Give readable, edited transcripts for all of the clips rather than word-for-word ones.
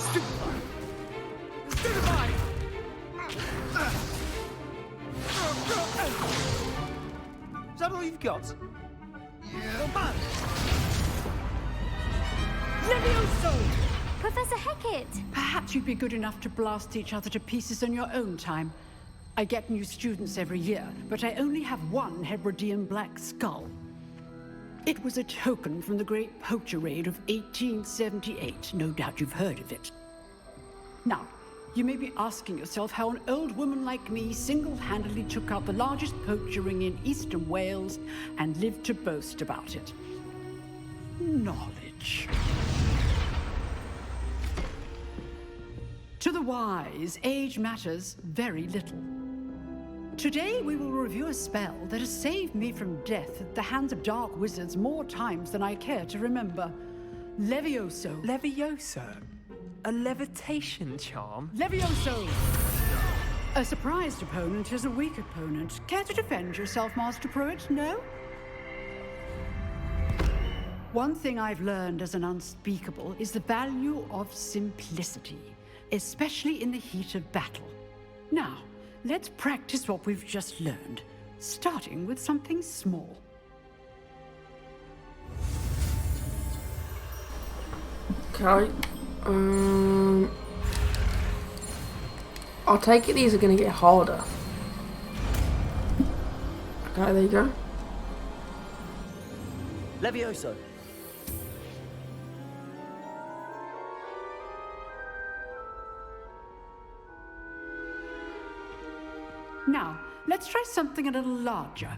Stupefy! Stupefy! Is that all you've got? Yeah. Not bad. Levioso! Professor Hackett! Perhaps you'd be good enough to blast each other to pieces in your own time. I get new students every year, but I only have one Hebridean black skull. It was a token from the Great Poacher Raid of 1878. No doubt you've heard of it. Now, you may be asking yourself how an old woman like me single-handedly took out the largest poacher ring in eastern Wales and lived to boast about it. Knowledge. To the wise, age matters very little. Today we will review a spell that has saved me from death at the hands of dark wizards more times than I care to remember. Levioso. Levioso? A levitation charm? Levioso! A surprised opponent is a weak opponent. Care to defend yourself, Master Pruitt? No? One thing I've learned as an unspeakable is the value of simplicity, especially in the heat of battle. Now, let's practice what we've just learned, starting with something small. Okay. I'll take it these are going to get harder. Okay, there you go. Levioso. Now, let's try something a little larger.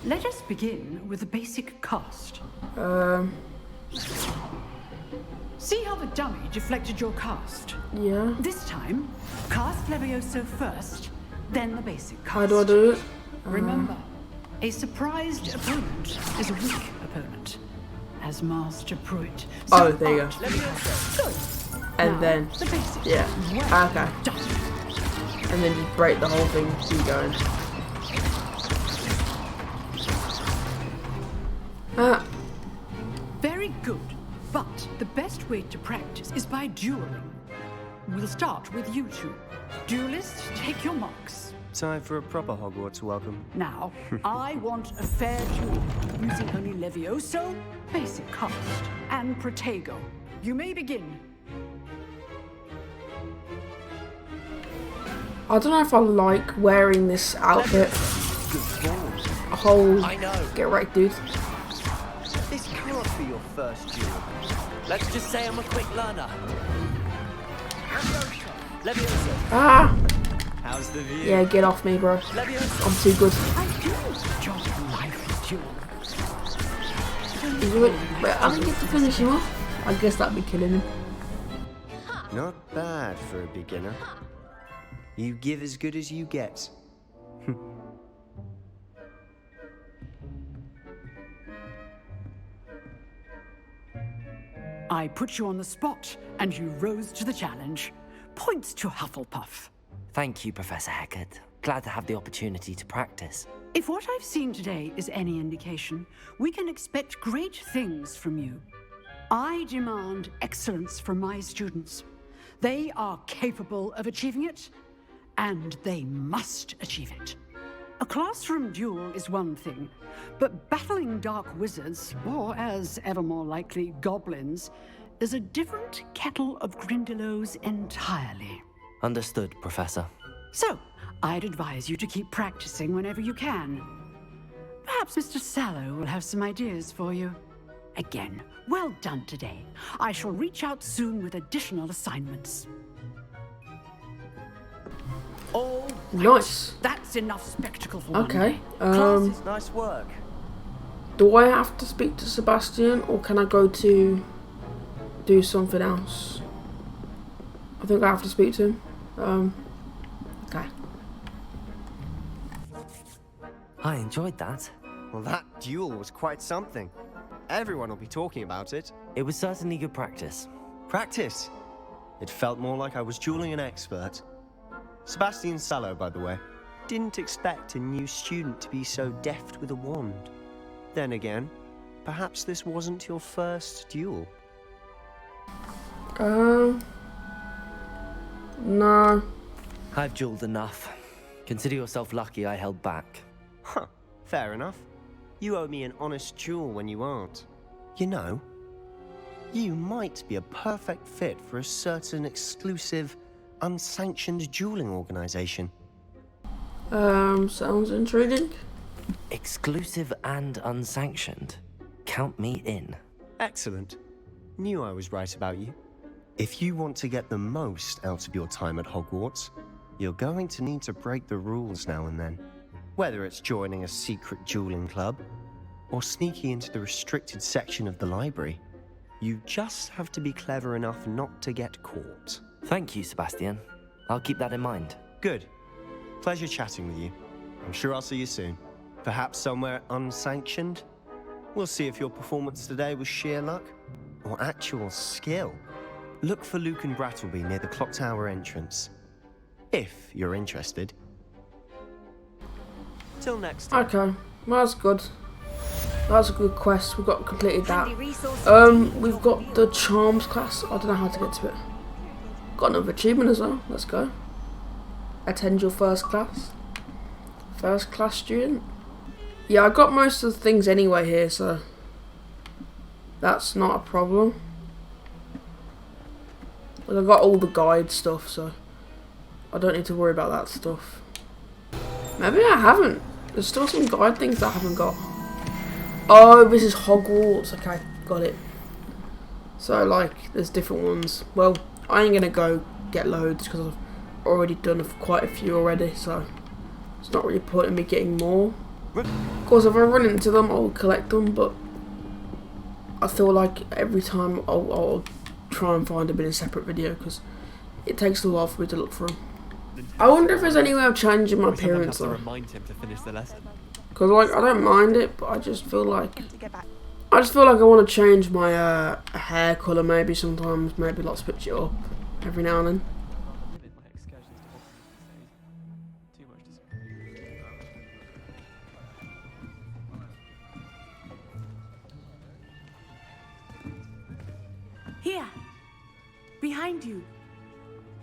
Let us begin with the basic cast. See how the dummy deflected your cast? Yeah. This time, cast Levioso first, then the basic cast. How do I do it? Remember, a surprised opponent is a weak opponent. As Master Pruitt. Oh, there you go. Good. And Now, then, the basic. yeah. Well Okay. done. And then just break the whole thing, keep going. Very good. But the best way to practice is by dueling. We'll start with you two. Duelists, take your marks. Time for a proper Hogwarts welcome. Now, I want a fair duel, using only Levioso, basic cast, and Protego. You may begin. I don't know if I like wearing this outfit. Good balls. A whole I know. get wrecked, dude. This can't be your first duel. Let's just say I'm a quick learner. Levioso. Ah! How's the view? Yeah, get off me, bro. Levioso. I'm too good. I do enjoy life duel. But I don't get to finish him off. I guess that'd be killing him. Not bad for a beginner. You give as good as you get. I put you on the spot, and you rose to the challenge. Points to Hufflepuff. Thank you, Professor Hackett. Glad to have the opportunity to practice. If what I've seen today is any indication, we can expect great things from you. I demand excellence from my students. They are capable of achieving it, and they must achieve it. A classroom duel is one thing, but battling dark wizards, or as ever more likely, goblins, is a different kettle of Grindylows entirely. Understood, Professor. So, I'd advise you to keep practicing whenever you can. Perhaps Mr. Sallow will have some ideas for you. Again, well done today. I shall reach out soon with additional assignments. All right. Nice. That's enough spectacle for one Okay. day. Class is Nice work. Do I have to speak to Sebastian, or can I go to do something else? I think I have to speak to him. Okay. I enjoyed that. Well, that duel was quite something. Everyone will be talking about it. It was certainly good practice. Practice. It felt more like I was dueling an expert. Sebastian Sallow, by the way. Didn't expect a new student to be so deft with a wand. Then again, perhaps this wasn't your first duel. No. I've dueled enough. Consider yourself lucky I held back. Huh, fair enough. You owe me an honest duel when you aren't. You know, you might be a perfect fit for a certain exclusive, unsanctioned dueling organization. Sounds intriguing. Exclusive and unsanctioned. Count me in. Excellent. Knew I was right about you. If you want to get the most out of your time at Hogwarts, you're going to need to break the rules now and then. Whether it's joining a secret dueling club, or sneaking into the restricted section of the library, you just have to be clever enough not to get caught. Thank you, Sebastian. I'll keep that in mind. Good. Pleasure chatting with you. I'm sure I'll see you soon. Perhaps somewhere unsanctioned? We'll see if your performance today was sheer luck or actual skill. Look for Luke and Brattleby near the clock tower entrance, if you're interested. Till next time. Okay, well, that's good. That's a good quest. We've got completed that. We've got the charms class. I don't know how to get to it. Got another achievement as well. Let's go. Attend your first class. First class student. Yeah, I got most of the things anyway here, so that's not a problem. Like, I got all the guide stuff, so I don't need to worry about that stuff. Maybe I haven't. There's still some guide things that I haven't got. Oh, this is Hogwarts. Okay, got it. So, like, there's different ones. Well, I ain't gonna go get loads because I've already done quite a few already, so it's not really point in me getting more. Of course, if I run into them, I'll collect them, but I feel like every time I'll try and find them in a separate video because it takes a while for me to look for them. I wonder if there's any way of changing my appearance though. Remind him to finish the lesson. Because, like, I don't mind it, but I just feel like I want to change my hair colour maybe sometimes, maybe like switch it up every now and then. Here, behind you.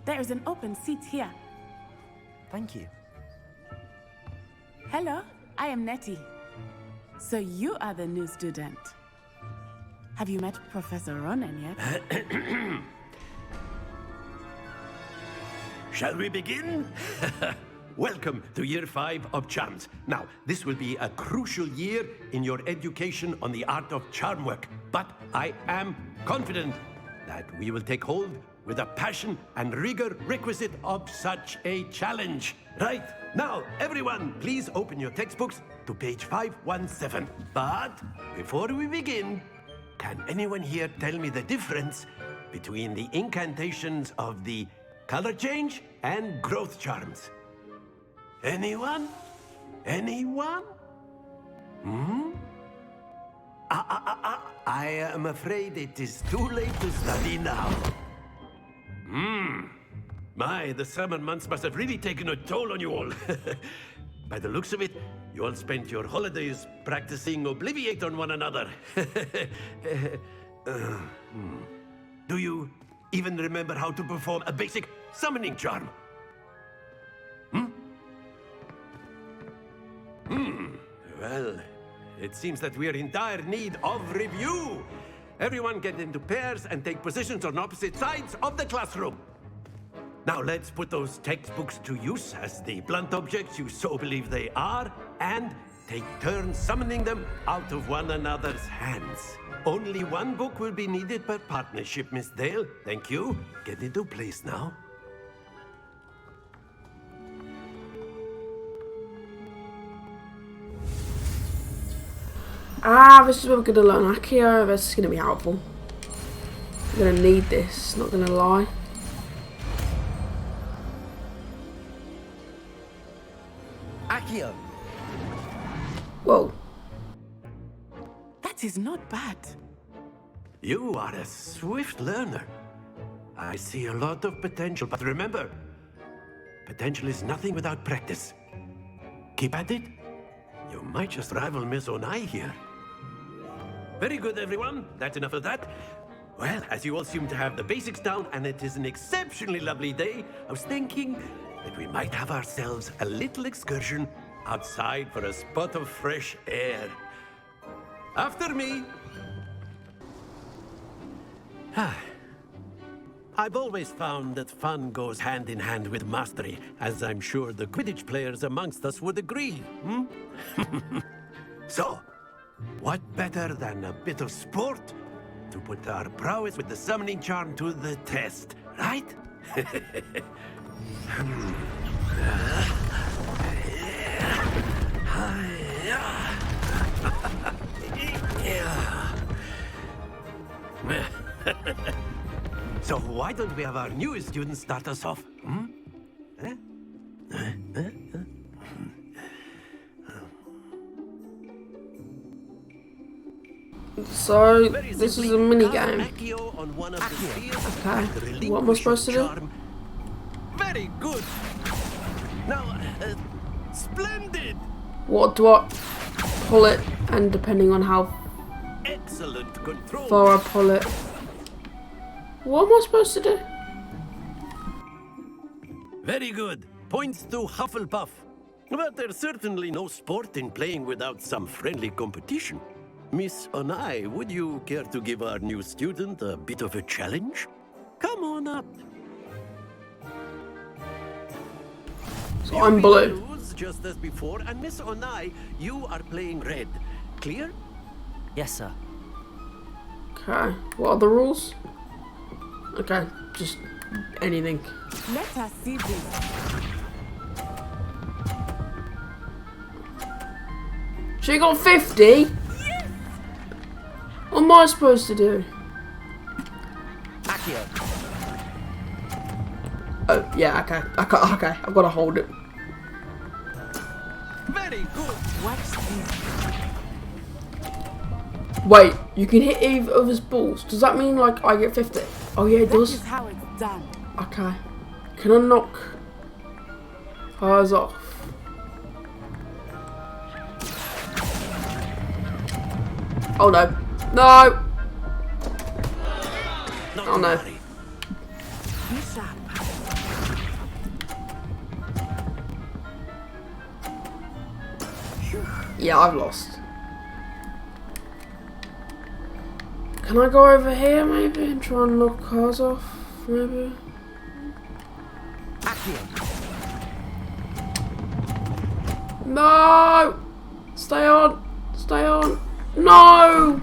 There is an open seat here. Thank you. Hello, I am Nettie. So you are the new student. Have you met Professor Ronan yet? Shall we begin? Welcome to Year 5 of Charms. Now, this will be a crucial year in your education on the art of charm work, but I am confident that we will take hold with the passion and rigor requisite of such a challenge. Right, now, everyone, please open your textbooks to page 517. But before we begin, can anyone here tell me the difference between the incantations of the color change and growth charms? Anyone? Anyone? I am afraid it is too late to study now. My, the summer months must have really taken a toll on you all. By the looks of it, you all spent your holidays practicing Obliviate on one another. Do you even remember how to perform a basic summoning charm? Well, it seems that we are in dire need of review. Everyone get into pairs and take positions on opposite sides of the classroom. Now let's put those textbooks to use as the blunt objects you so believe they are, and take turns summoning them out of one another's hands. Only one book will be needed per partnership, Miss Dale. Thank you. Get into place now. This is where we're going to learn Accio. This is going to be helpful. We're going to need this, not going to lie. Accio! Whoa. That is not bad. You are a swift learner. I see a lot of potential, but remember, potential is nothing without practice. Keep at it. You might just rival Miss Onai here. Very good, everyone. That's enough of that. Well, as you all seem to have the basics down, and it is an exceptionally lovely day, I was thinking that we might have ourselves a little excursion outside for a spot of fresh air. After me. I've always found that fun goes hand in hand with mastery, as I'm sure the Quidditch players amongst us would agree. So, what better than a bit of sport to put our prowess with the summoning charm to the test, right? So why don't we have our newest student start us off? So, this is a mini game. Okay, what am I supposed to do? Very good. Now, splendid. What do I pull it, and depending on how Excellent control. far I pull it. What am I supposed to do? Very good. Points to Hufflepuff. But there's certainly no sport in playing without some friendly competition. Miss Onai, would you care to give our new student a bit of a challenge? Come on up. So I'm blue. Blues, just as before, and Miss Onai, you are playing red. Clear? Yes, sir. Okay, what are the rules? Okay, just anything. Let us see this. She got 50? Yes! What am I supposed to do? Accio. Oh, yeah, okay. Okay, I've got to hold it. Very good. Watch this. Wait, you can hit either of his balls. Does that mean, like, I get 50? Oh, yeah, it That does. is how it's done. Okay. Can I knock hers off? Oh, no. No! Not Oh, to no. worry. Be sharp. Yeah, I've lost. Can I go over here, maybe, and try and knock hers off? Maybe? Accio. No! Stay on! Stay on! No!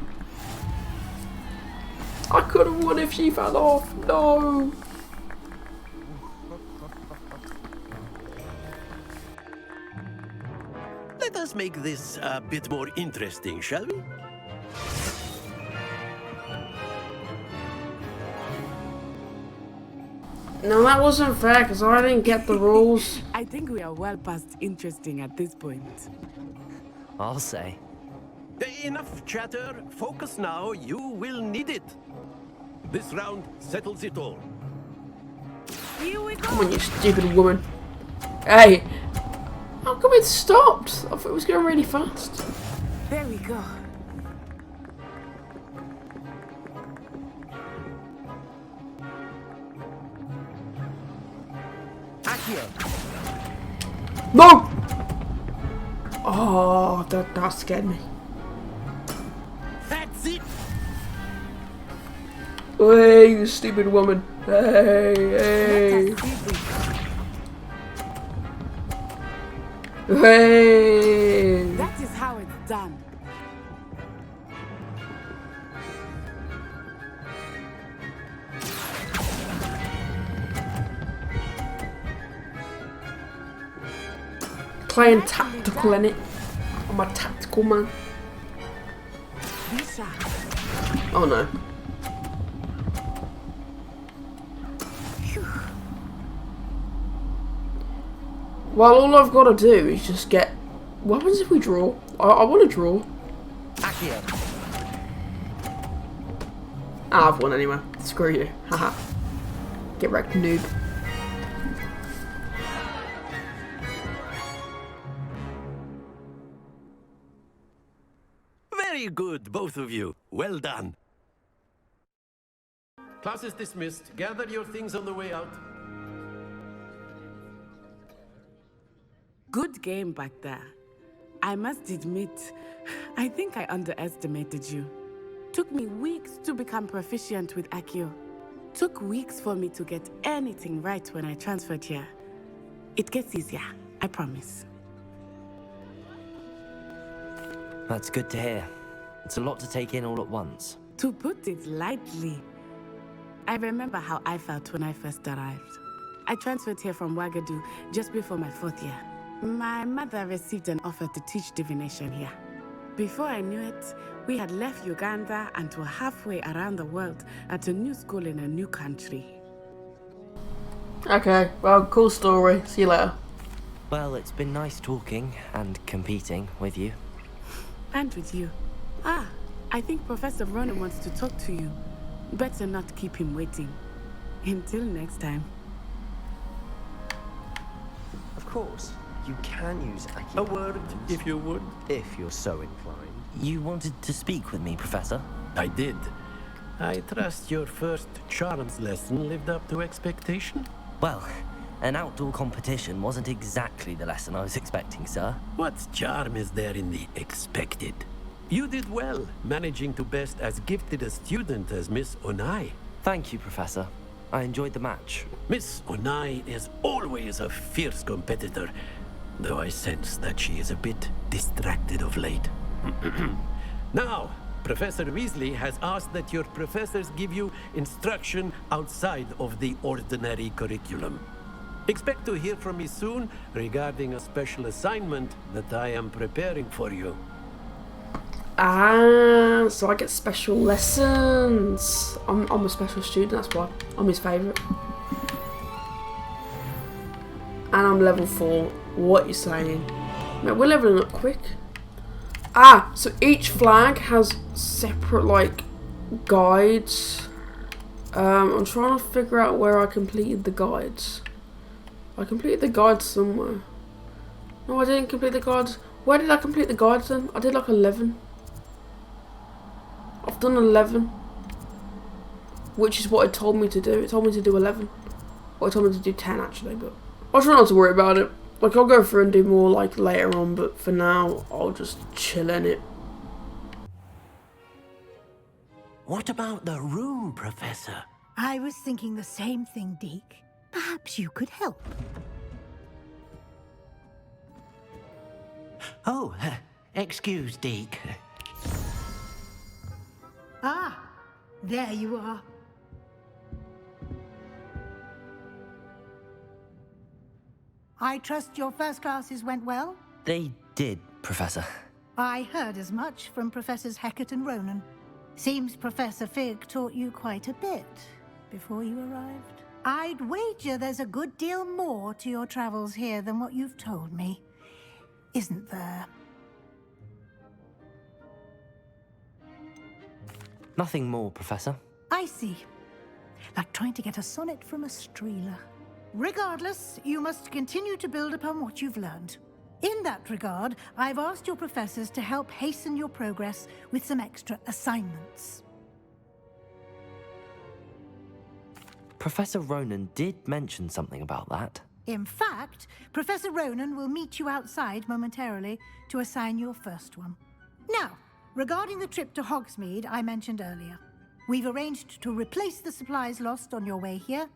I could have won if she fell off. No! Let us make this a bit more interesting, shall we? No, that wasn't fair because I didn't get the rules. I think we are well past interesting at this point. I'll say. Enough chatter. Focus now. You will need it. This round settles it all. Here we Come go. on, you stupid woman. Hey! How come it stopped? I thought it was going really fast. There we go. Accio. No! Oh, that scared me. That's it. Hey, you stupid woman. Hey, hey. Let us see this. Hey. That is how it's done. Playing tactical in it. I'm a tactical man. Be sharp. Oh no. Well, all I've got to do is just get... What happens if we draw? I want to draw. Accio. I've won anyway. Screw you. Haha. Get wrecked, noob. Very good, both of you. Well done. Class is dismissed. Gather your things on the way out. Good game back there. I must admit, I think I underestimated you. Took me weeks to become proficient with Accio. Took weeks for me to get anything right when I transferred here. It gets easier, I promise. That's good to hear. It's a lot to take in all at once. To put it lightly, I remember how I felt when I first arrived. I transferred here from Ouagadougou just before my 4th year. My mother received an offer to teach divination here. Before I knew it, we had left Uganda and were halfway around the world at a new school in a new country. Okay, well, cool story. See you later. Well, it's been nice talking and competing with you. And with you. Ah, I think Professor Ronan wants to talk to you. Better not keep him waiting. Until next time. Of course, you can use Accio. A word, if you would. If you're so inclined. You wanted to speak with me, Professor? I did. I trust your first charms lesson lived up to expectation? Well, an outdoor competition wasn't exactly the lesson I was expecting, sir. What charm is there in the expected? You did well, managing to best as gifted a student as Miss Onai. Thank you, Professor. I enjoyed the match. Miss Onai is always a fierce competitor, though I sense that she is a bit distracted of late. Now, Professor Weasley has asked that your professors give you instruction outside of the ordinary curriculum. Expect to hear from me soon regarding a special assignment that I am preparing for you. Ah, so I get special lessons. I'm a special student, that's why. I'm his favourite. And I'm level 4. What are you saying? Man, we're leveling up quick. Ah, so each flag has separate, like, guides. I'm trying to figure out where I completed the guides. I completed the guides somewhere. No, I didn't complete the guides. Where did I complete the guides then? I did like 11. I've done 11. Which is what it told me to do. It told me to do 11. Well, it told me to do 10 actually, but I'll try not to worry about it. Like, I'll go through and do more, like, later on, but for now, I'll just chill in it. What about the room, Professor? I was thinking the same thing, Deke. Perhaps you could help. Oh, excuse, Deke. Ah, there you are. I trust your first classes went well? They did, Professor. I heard as much from Professors Hecat and Ronan. Seems Professor Fig taught you quite a bit before you arrived. I'd wager there's a good deal more to your travels here than what you've told me. Isn't there? Nothing more, Professor. I see. Like trying to get a sonnet from a streeler. Regardless, you must continue to build upon what you've learned. In that regard, I've asked your professors to help hasten your progress with some extra assignments. Professor Ronan did mention something about that. In fact, Professor Ronan will meet you outside momentarily to assign your first one. Now, regarding the trip to Hogsmeade I mentioned earlier, we've arranged to replace the supplies lost on your way here,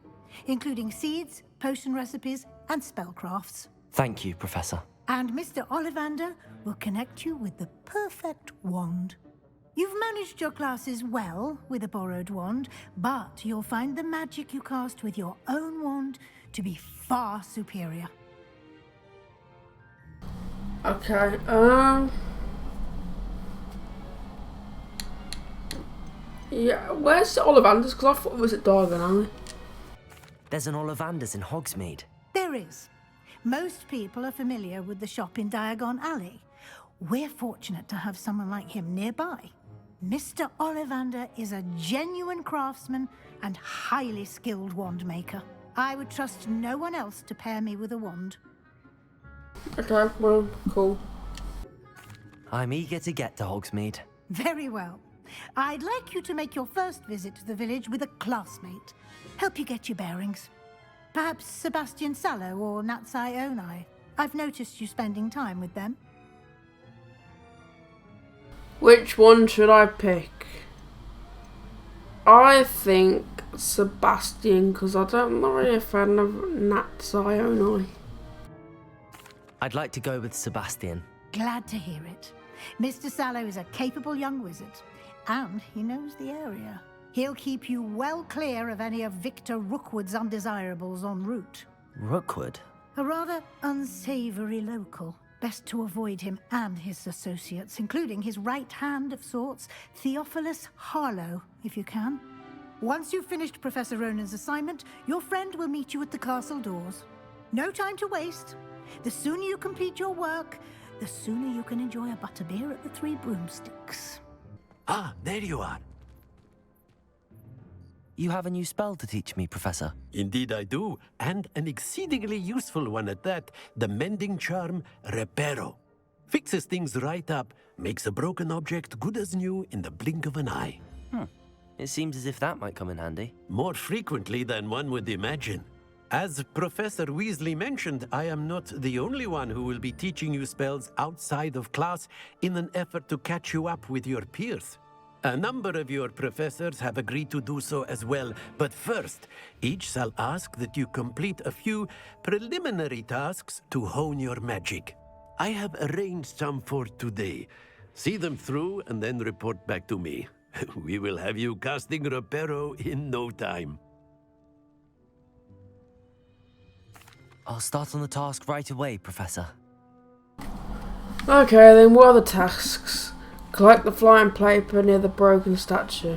including seeds, potion recipes, and spellcrafts. Thank you, Professor. And Mr. Ollivander will connect you with the perfect wand. You've managed your classes well with a borrowed wand, but you'll find the magic you cast with your own wand to be far superior. Okay, yeah, where's Ollivander's? Because I thought it was at Diagon Alley. There's an Ollivander's in Hogsmeade. There is. Most people are familiar with the shop in Diagon Alley. We're fortunate to have someone like him nearby. Mr. Ollivander is a genuine craftsman and highly skilled wand maker. I would trust no one else to pair me with a wand. Okay, well, cool. I'm eager to get to Hogsmeade. Very well. I'd like you to make your first visit to the village with a classmate. Help you get your bearings. Perhaps Sebastian Sallow or Natsai Onai. I've noticed you spending time with them. Which one should I pick? I think Sebastian, because I'm not really a fan of Natsai Onai. I'd like to go with Sebastian. Glad to hear it. Mr. Sallow is a capable young wizard, and he knows the area. He'll keep you well clear of any of Victor Rookwood's undesirables en route. Rookwood? A rather unsavory local. Best to avoid him and his associates, including his right hand of sorts, Theophilus Harlow, if you can. Once you've finished Professor Ronan's assignment, your friend will meet you at the castle doors. No time to waste. The sooner you complete your work, the sooner you can enjoy a butterbeer at the Three Broomsticks. Ah, there you are. You have a new spell to teach me, Professor. Indeed I do, and an exceedingly useful one at that. The mending charm, Reparo. Fixes things right up, makes a broken object good as new in the blink of an eye. It seems as if that might come in handy. More frequently than one would imagine. As Professor Weasley mentioned, I am not the only one who will be teaching you spells outside of class in an effort to catch you up with your peers. A number of your professors have agreed to do so as well, but first, each shall ask that you complete a few preliminary tasks to hone your magic. I have arranged some for today. See them through and then report back to me. We will have you casting Reparo in no time. I'll start on the task right away, Professor. Okay, then what are the tasks? Collect the flying paper near the broken statue.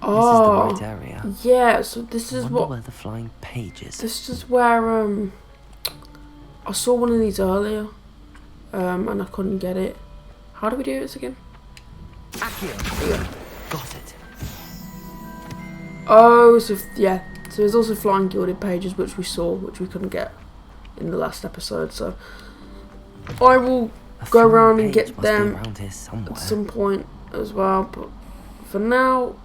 Oh, This is the right area. Yeah, so this is Wonder what... where the flying page is. This is where, I saw one of these earlier, and I couldn't get it. How do we do this again? Accio. Got it. Oh, so, yeah. So there's also flying gilded pages, which we saw, which we couldn't get in the last episode, so... I will go around and get them at some point as well, but for now,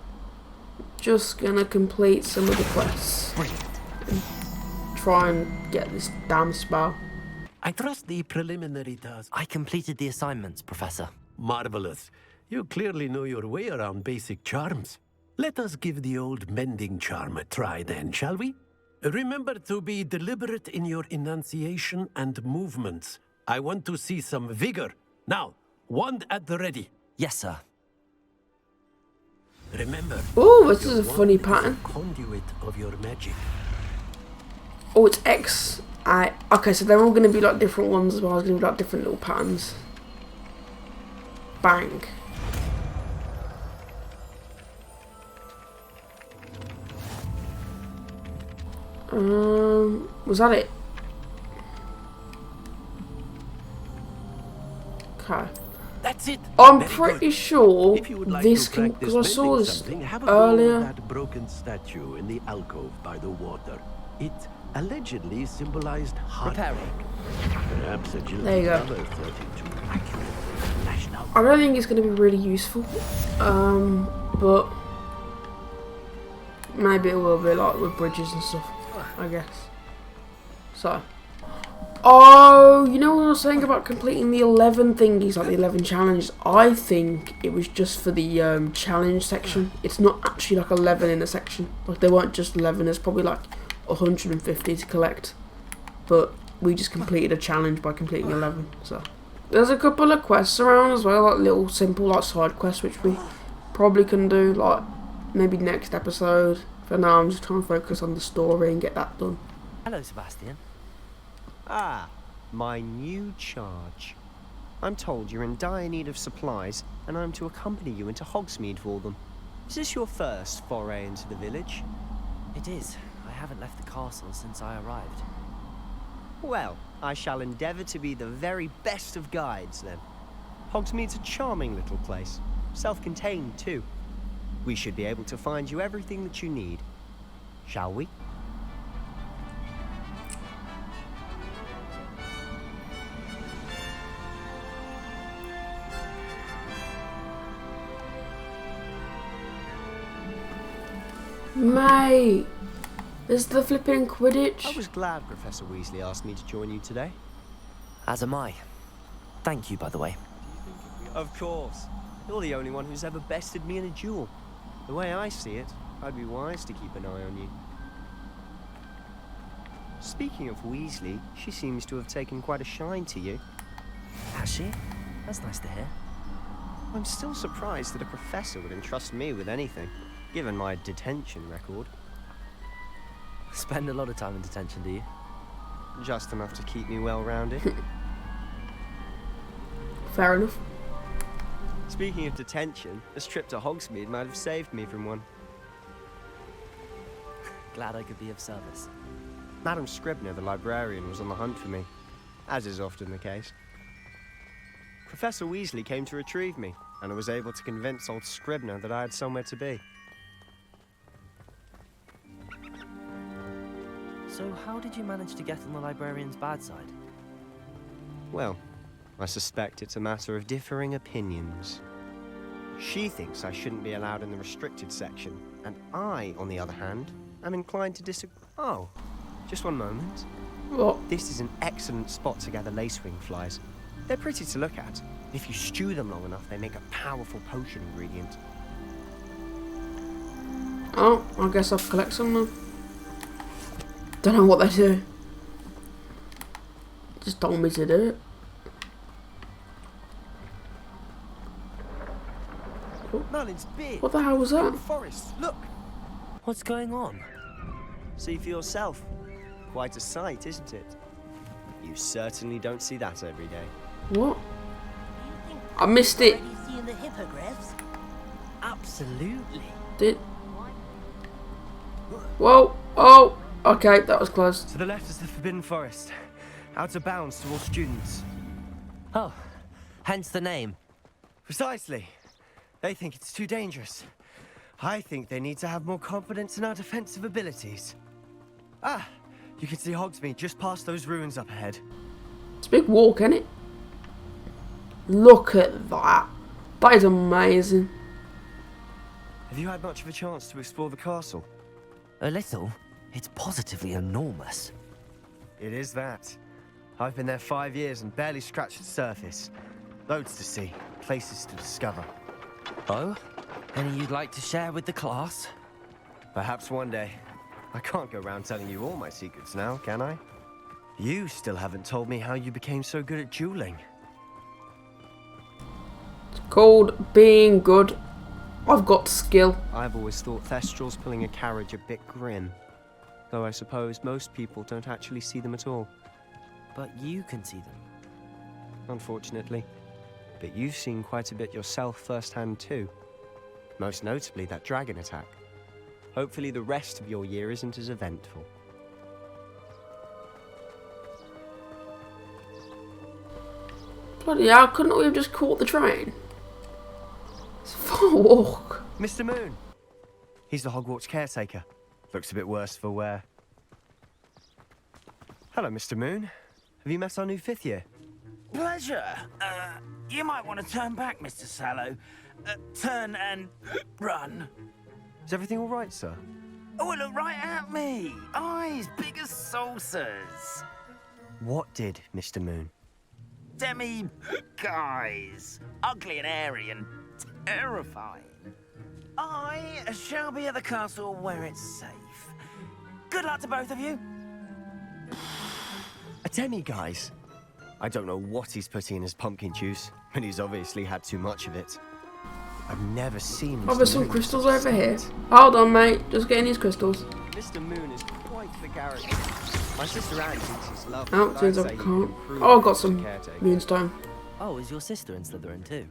just gonna complete some of the quests and try and get this damn spell. I trust the preliminary task. I completed the assignments, Professor. Marvelous. You clearly know your way around basic charms. Let us give the old mending charm a try then, shall we? Remember to be deliberate in your enunciation and movements. I want to see some vigor. Now, wand at the ready. Yes, sir. Remember. Oh, this is a your funny wand pattern. is a conduit of your magic. Oh, it's X. Okay, so they're all going to be like different ones as well. It's going to be like different little patterns. Bang. Was that it? Okay. That's it. I'm Very pretty good. sure If you would like this to can, practice because I saw mending this something, have a go at earlier. that broken statue in the alcove by the water. It allegedly symbolized heartache. Perhaps a There you go. number 32 accurate. National. I don't think it's going to be really useful, but maybe it will be like with bridges and stuff, I guess. So, oh, you know what I was saying about completing the 11 thingies, like the 11 challenges? I think it was just for the challenge section. It's not actually like 11 in a section. Like, there weren't just 11, there's probably like 150 to collect. But we just completed a challenge by completing 11, so. There's a couple of quests around as well, like little simple like side quests, which we probably can do like maybe next episode. For now, I'm just trying to focus on the story and get that done. Hello, Sebastian. Ah, my new charge. I'm told you're in dire need of supplies, and I'm to accompany you into Hogsmeade for them. Is this your first foray into the village? It is. I haven't left the castle since I arrived. Well, I shall endeavour to be the very best of guides, then. Hogsmeade's a charming little place. self-contained too. We should be able to find you everything that you need. Shall we? Mate, this is the flipping Quidditch. I was glad Professor Weasley asked me to join you today. As am I. Thank you, by the way. Of course. You're the only one who's ever bested me in a duel. The way I see it, I'd be wise to keep an eye on you. Speaking of Weasley, she seems to have taken quite a shine to you. Has she? That's nice to hear. I'm still surprised that a professor would entrust me with anything, given my detention record. Spend a lot of time in detention, do you? Just enough to keep me well-rounded. Fair enough. Speaking of detention, this trip to Hogsmeade might have saved me from one. Glad I could be of service. Madam Scribner, the librarian, was on the hunt for me, as is often the case. Professor Weasley came to retrieve me, and I was able to convince old Scribner that I had somewhere to be. So how did you manage to get on the librarian's bad side? Well, I suspect it's a matter of differing opinions. She thinks I shouldn't be allowed in the restricted section, and I, on the other hand, am inclined to disagree. Oh, just one moment. What? This is an excellent spot to gather lacewing flies. They're pretty to look at. If you stew them long enough, they make a powerful potion ingredient. Oh, I guess I'll collect some then. Don't know what they do. Just told me to do it. Merlin's beard. What the hell was that? Forest, look. What's going on? See for yourself. Quite a sight, isn't it? You certainly don't see that every day. What? I missed it. Seeing the hippogriffs? Absolutely. Did. Whoa. Oh. Okay, that was close. To the left is the Forbidden Forest. Out of bounds to all students. Oh, hence the name. Precisely. They think it's too dangerous. I think they need to have more confidence in our defensive abilities. Ah, you can see Hogsmeade just past those ruins up ahead. It's a big walk, isn't it? Look at that. That is amazing. Have you had much of a chance to explore the castle? A little. It's positively enormous. It is that. I've been there 5 years and barely scratched the surface. Loads to see, places to discover. Oh? Any you'd like to share with the class? Perhaps one day. I can't go around telling you all my secrets now, can I? You still haven't told me how you became so good at dueling. It's called being good. I've got skill. I've always thought Thestrals pulling a carriage a bit grim. Though I suppose most people don't actually see them at all. But you can see them. Unfortunately. But you've seen quite a bit yourself firsthand too. Most notably that dragon attack. Hopefully the rest of your year isn't as eventful. Bloody hell, couldn't we have just caught the train? It's a far walk. Mr. Moon! He's the Hogwarts caretaker. Looks a bit worse for wear. Hello, Mr. Moon. Have you met our new 5th year? Pleasure. You might want to turn back, Mr. Sallow. Turn and run. Is everything all right, sir? Oh, look right at me. Eyes big as saucers. What did, Mr. Moon? Guys. Ugly and airy and terrifying. I shall be at the castle where it's safe. Good luck to both of you. A demi-guise? I don't know what he's putting in his pumpkin juice, but he's obviously had too much of it. I've never seen Oh, Mr. there's some Moon crystals so over here. sad. Hold on, mate. Just getting these crystals. Mr. Moon is quite the character. My sister Anne thinks he's lovely. Oh, but turns I'd out I say he can't. could improve Oh, I've got as a some caretaker. moonstone. Oh, is your sister in Slytherin too?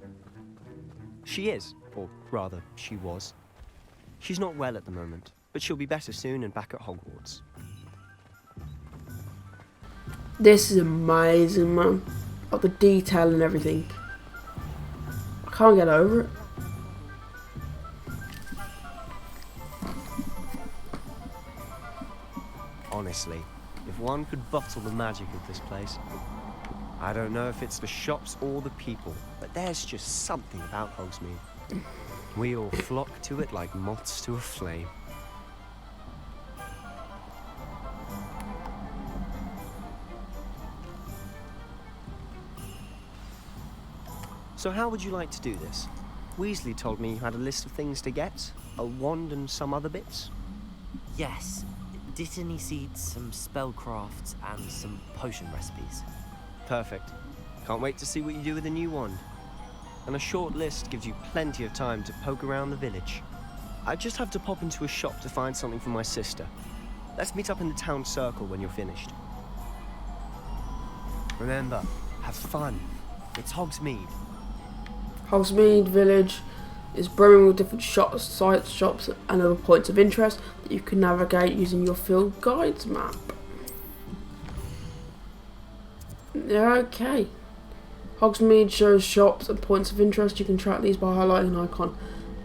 She is, or rather, she was. She's not well at the moment, but she'll be better soon and back at Hogwarts. This is amazing, man. Like the detail and everything. I can't get over it. Honestly, if one could bottle the magic of this place. I don't know if it's the shops or the people, but there's just something about Hogsmeade. We all flock to it like moths to a flame. So how would you like to do this? Weasley told me you had a list of things to get, a wand and some other bits. Yes. Dittany seeds, some spellcrafts, and some potion recipes. Perfect. Can't wait to see what you do with the new wand. And a short list gives you plenty of time to poke around the village. I just have to pop into a shop to find something for my sister. Let's meet up in the town circle when you're finished. Remember, have fun. It's Hogsmeade. Hogsmeade Village is brimming with different shops, sites, shops, and other points of interest that you can navigate using your field guides map. Okay. Hogsmeade shows shops and points of interest. You can track these by highlighting an icon.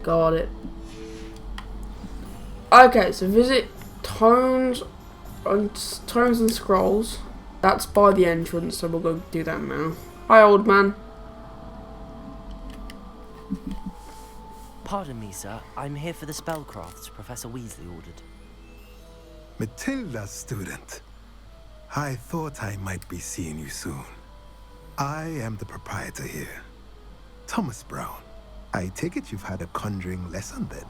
Got it. Okay, so visit Tomes and Scrolls. That's by the entrance, so we'll go do that now. Hi, old man. Pardon me, sir. I'm here for the spellcrafts Professor Weasley ordered. Matilda's student. I thought I might be seeing you soon. I am the proprietor here, Thomas Brown. I take it you've had a conjuring lesson then?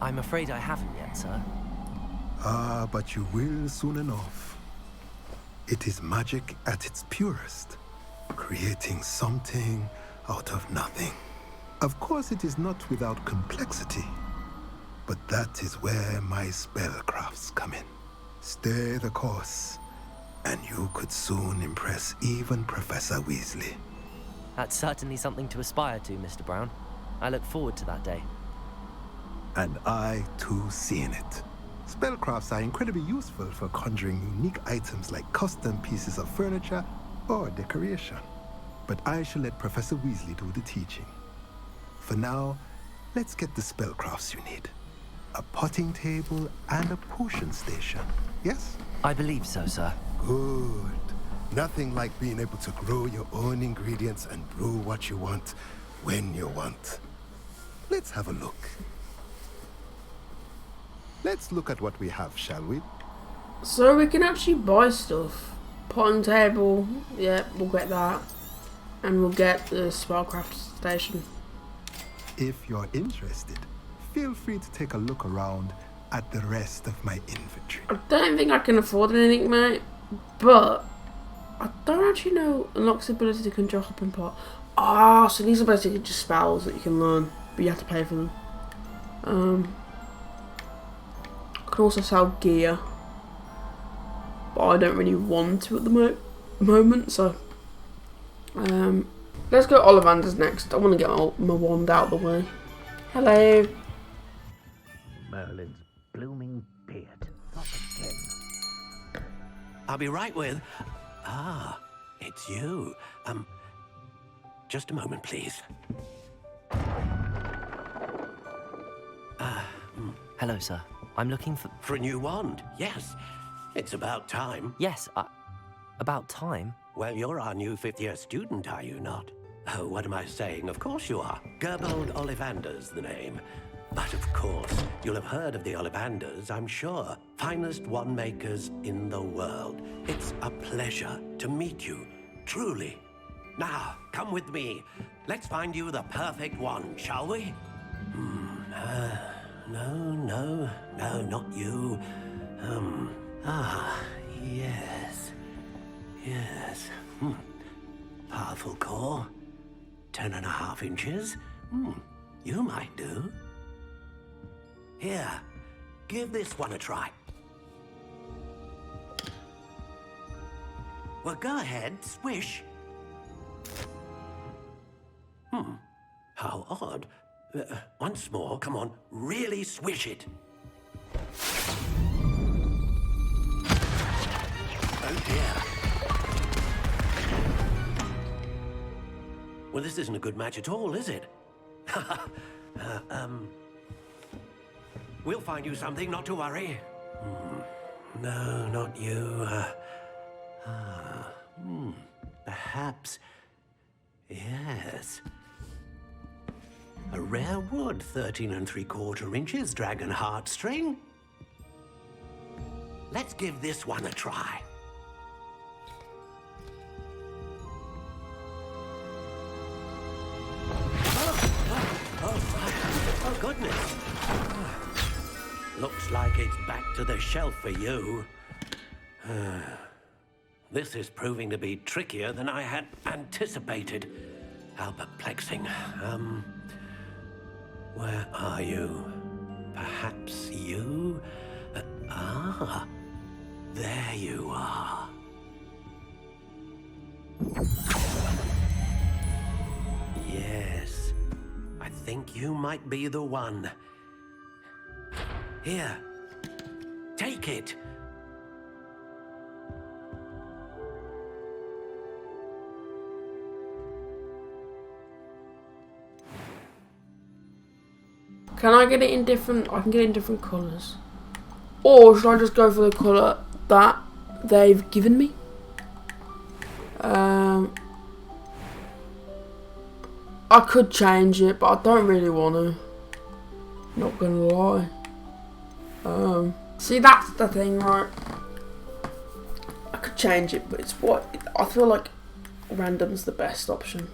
I'm afraid I haven't yet, sir. Ah, but you will soon enough. It is magic at its purest, creating something out of nothing. Of course, it is not without complexity, but that is where my spellcrafts come in. Stay the course, and you could soon impress even Professor Weasley. That's certainly something to aspire to, Mr. Brown. I look forward to that day. And I, too, seeing it. Spellcrafts are incredibly useful for conjuring unique items like custom pieces of furniture or decoration. But I shall let Professor Weasley do the teaching. For now, let's get the spellcrafts you need. A potting table and a potion station, yes? I believe so, sir. Good. Nothing like being able to grow your own ingredients and brew what you want, when you want. Let's have a look. Let's look at what we have, shall we? So we can actually buy stuff. Potting table, yeah, we'll get that. And we'll get the spellcraft station. If you're interested, feel free to take a look around at the rest of my inventory. I don't think I can afford anything, mate, but I don't actually know unlocks the ability to conjure hopping pot. Ah, so these are basically just spells that you can learn, but you have to pay for them. I can also sell gear, but I don't really want to at the moment, so let's go Ollivander's next. I want to get my wand out of the way. Hello. Merlin's blooming beard. Not again. I'll be right with... Ah, it's you. Just a moment, please. Hello, sir. I'm looking for... For a new wand, yes. It's about time. Yes, about time? Well, you're our new fifth-year student, are you not? Oh, what am I saying? Of course you are. Gerbold Ollivander's the name. But of course, you'll have heard of the Ollivanders, I'm sure. Finest wand makers in the world. It's a pleasure to meet you, truly. Now, come with me. Let's find you the perfect wand, shall we? No, not you. Yes. Powerful core. 10.5 inches. You might do. Here, give this one a try. Well, go ahead, swish. How odd. Once more, come on, really swish it. Oh dear. Well, this isn't a good match at all, is it? We'll find you something, not to worry. No, not you. Perhaps. Yes. A rare wood, 13 3/4 inches, dragon heartstring. Let's give this one a try. Oh, goodness. Looks like it's back to the shelf for you. This is proving to be trickier than I had anticipated. How perplexing. Where are you? Perhaps you? There you are. Yes, I think you might be the one. Here, take it. Can I get it in different? I can get it in different colours. Or should I just go for the colour that they've given me? I could change it, but I don't really want to. Not gonna lie. See, that's the thing, right? I could change it, but it's what I feel like. Random's the best option.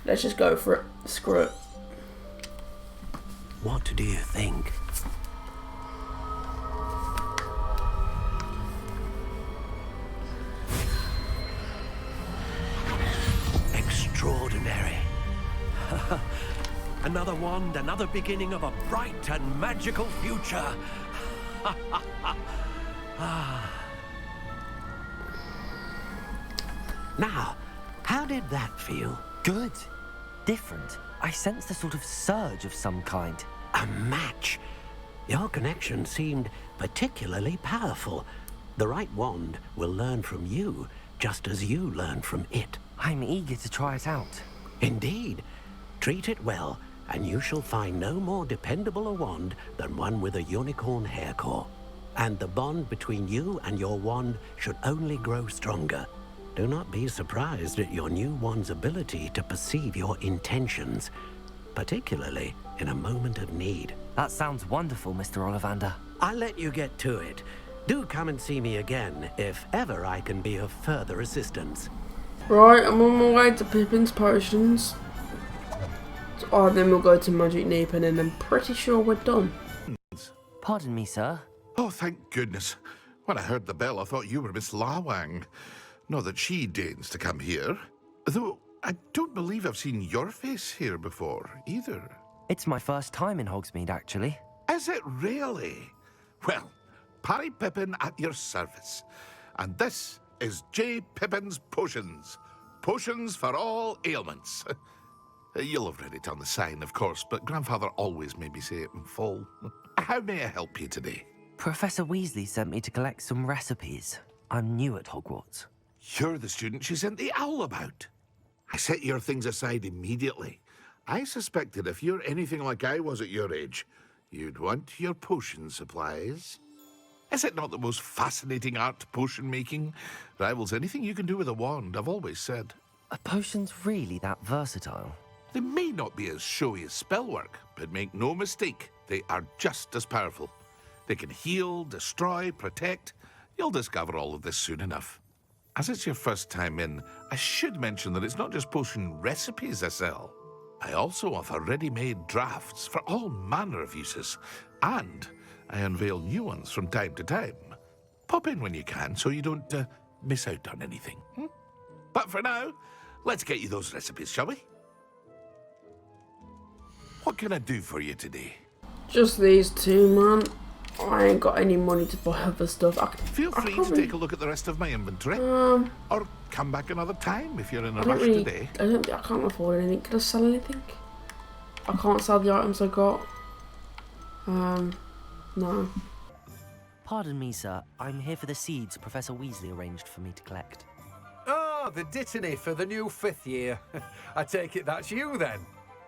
Let's just go for it. Screw it. What do you think? Extraordinary. Another wand, another beginning of a bright and magical future. Now, how did that feel? Good. Different. I sensed a sort of surge of some kind. A match. Your connection seemed particularly powerful. The right wand will learn from you, just as you learn from it. I'm eager to try it out. Indeed. Treat it well, and you shall find no more dependable a wand than one with a unicorn hair core. And the bond between you and your wand should only grow stronger. Do not be surprised at your new wand's ability to perceive your intentions, particularly in a moment of need. That sounds wonderful, Mr. Ollivander. I'll let you get to it. Do come and see me again if ever I can be of further assistance. Right, I'm on my way to Pippin's potions. Oh, then we'll go to Magic Neep, and then I'm pretty sure we're done. Pardon me, sir. Oh, thank goodness. When I heard the bell, I thought you were Miss Lawang. Not that she deigns to come here. Though I don't believe I've seen your face here before, either. It's my first time in Hogsmeade, actually. Is it really? Well, Parry Pippin at your service. And this is J. Pippin's Potions. Potions for all ailments. You'll have read it on the sign, of course, but Grandfather always made me say it in full. How may I help you today? Professor Weasley sent me to collect some recipes. I'm new at Hogwarts. You're the student she sent the owl about. I set your things aside immediately. I suspected if you're anything like I was at your age, you'd want your potion supplies. Is it not the most fascinating art, potion making? Rivals anything you can do with a wand, I've always said. Are potions really that versatile? They may not be as showy as spellwork, but make no mistake, they are just as powerful. They can heal, destroy, protect. You'll discover all of this soon enough. As it's your first time in, I should mention that it's not just potion recipes I sell. I also offer ready-made drafts for all manner of uses, and I unveil new ones from time to time. Pop in when you can so you don't miss out on anything. But for now, let's get you those recipes, shall we? What can I do for you today? Just these two, man. I ain't got any money to buy other stuff. Feel free to take a look at the rest of my inventory. Or come back another time if you're in a rush today. I can't afford anything. Can I sell anything? I can't sell the items I got. No. Pardon me, sir. I'm here for the seeds Professor Weasley arranged for me to collect. Ah, the dittany for the new 5th year. I take it that's you, then.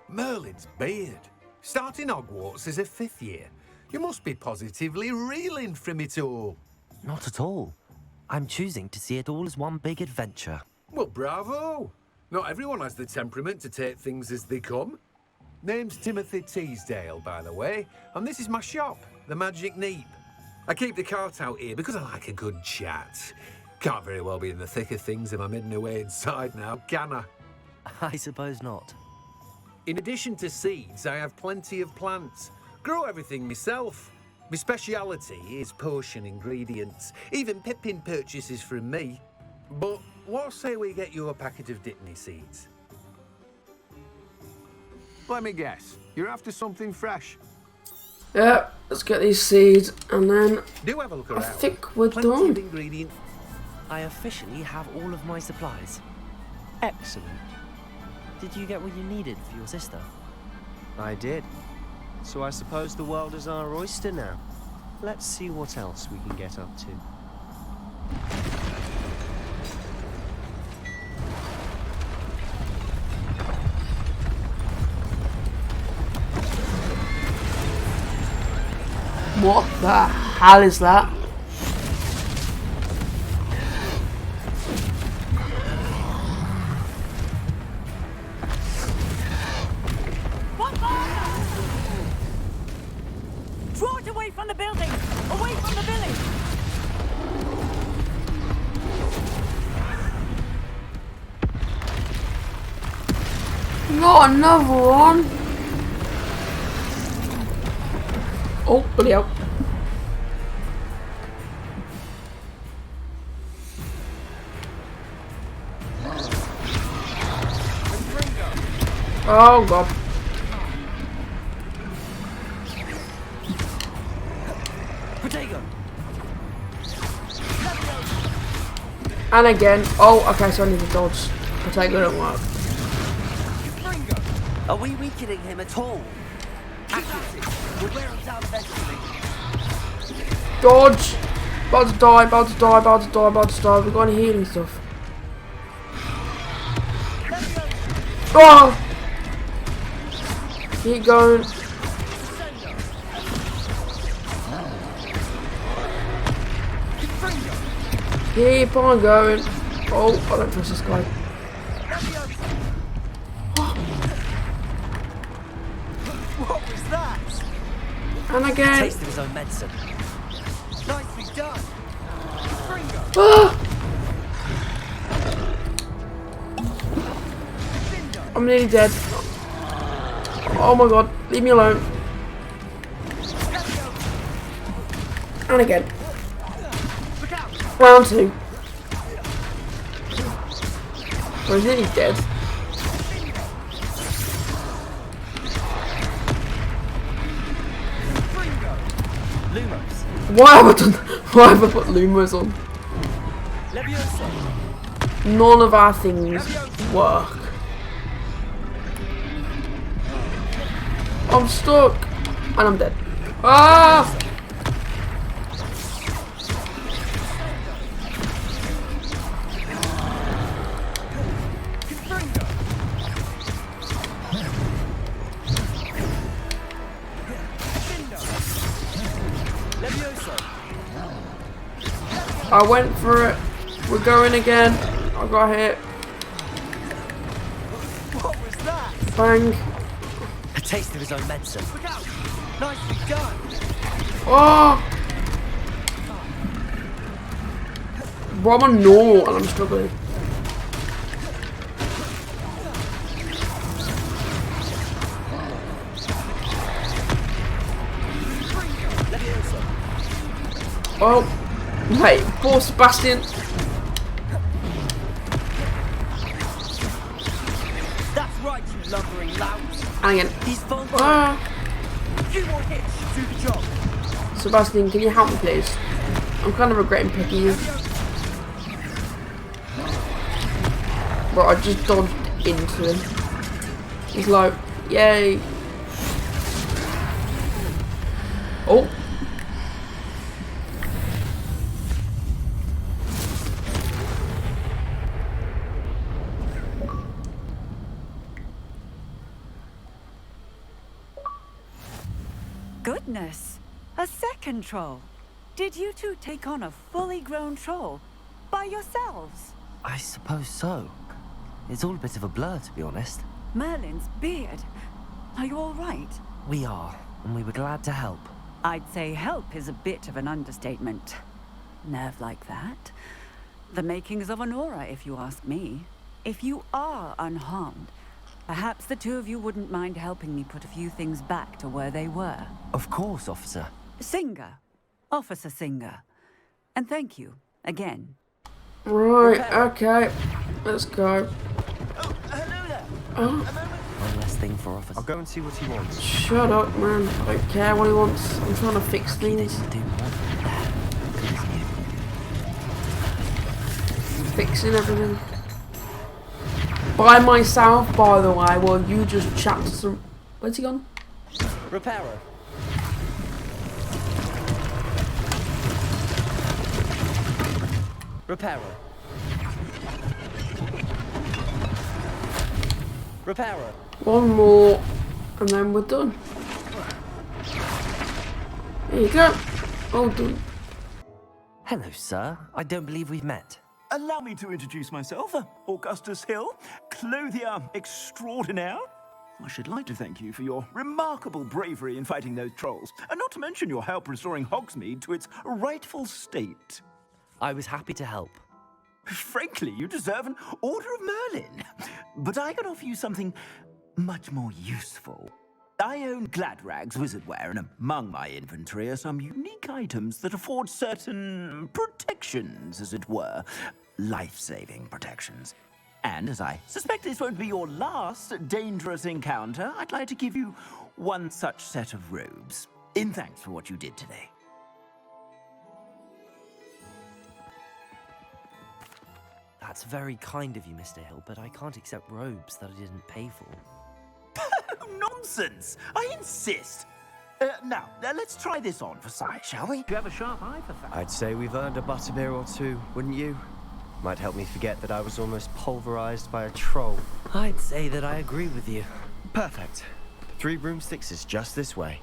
Merlin's beard. Starting Hogwarts as a 5th year. You must be positively reeling from it all. Not at all. I'm choosing to see it all as one big adventure. Well, bravo! Not everyone has the temperament to take things as they come. Name's Timothy Teasdale, by the way, and this is my shop, the Magic Neep. I keep the cart out here because I like a good chat. Can't very well be in the thick of things if I'm hidden away inside now, can I? I suppose not. In addition to seeds, I have plenty of plants. Grow everything myself. My speciality is potion ingredients. Even Pippin purchases from me. But what say we get you a packet of Dittany seeds? Let me guess. You're after something fresh. Yeah, let's get these seeds and then Do have a look I around. think we're Plenty done. of ingredients. I officially have all of my supplies. Excellent. Did you get what you needed for your sister? I did. So I suppose the world is our oyster now. Let's see what else we can get up to. What the hell is that? Draw it away from the building! Away from the village! Not another one. Oh, bloody hell. Oh god. Potato! And again. Oh, okay, so I need to dodge. Potato don't work. Are we weakening him at all? Accuracy. We'll wear him down eventually. Dodge! About to die, about to die, about to die, about to die. We've got any healing stuff. Oh! Keep going. Keep on going. Oh, I don't trust this guy. What was that? And again. Taste of his own medicine. Nicely done. Ah! I'm nearly dead. Oh my god, leave me alone. And again. Round 2. Well, he's nearly dead. Why have I done? Why have I put Lumos on? None of our things work. I'm stuck and I'm dead. Ah! I went for it. We're going again. I got hit. What was that? Bang. A taste of his own medicine. Nicely done. Oh! Bro, I'm on normal and I'm struggling. Oh. Wait, poor Sebastian. That's right, you lumbering lout. And again. He's vulnerable. Ah. Few more hits to do the job. Sebastian, can you help me, please? I'm kind of regretting picking you. Bro, I just dodged into him. He's like, yay. Oh. Goodness, a second troll. Did you two take on a fully grown troll by yourselves? I suppose so. It's all a bit of a blur, to be honest. Merlin's beard. Are you all right? We are, and we were glad to help. I'd say help is a bit of an understatement. Nerve like that. The makings of an aura, if you ask me. If you are unharmed, perhaps the two of you wouldn't mind helping me put a few things back to where they were. Of course, officer. Singer. Officer Singer. And thank you, again. Right, okay. Let's go. Oh. One less thing for officer. I'll go and see what he wants. Shut up, man. I don't care what he wants. I'm trying to fix things. Fixing everything. By myself, by the way, while you just chat to some... Where's he gone? Repairer. Repairer. Repairer. One more, and then we're done. There you go. All done. Hello, sir. I don't believe we've met. Allow me to introduce myself, Augustus Hill, clothier extraordinaire. I should like to thank you for your remarkable bravery in fighting those trolls, and not to mention your help restoring Hogsmeade to its rightful state. I was happy to help. Frankly, you deserve an Order of Merlin. But I can offer you something much more useful. I own Gladrag's wizardware, and among my inventory are some unique items that afford certain protections, as it were. Life-saving protections. And as I suspect this won't be your last dangerous encounter, I'd like to give you one such set of robes, in thanks for what you did today. That's very kind of you, Mr. Hill, but I can't accept robes that I didn't pay for. Nonsense! I insist! Now, let's try this on for size, shall we? You have a sharp eye for that. I'd say we've earned a butterbeer or two, wouldn't you? Might help me forget that I was almost pulverized by a troll. I'd say that I agree with you. Perfect. 3 broomsticks is just this way.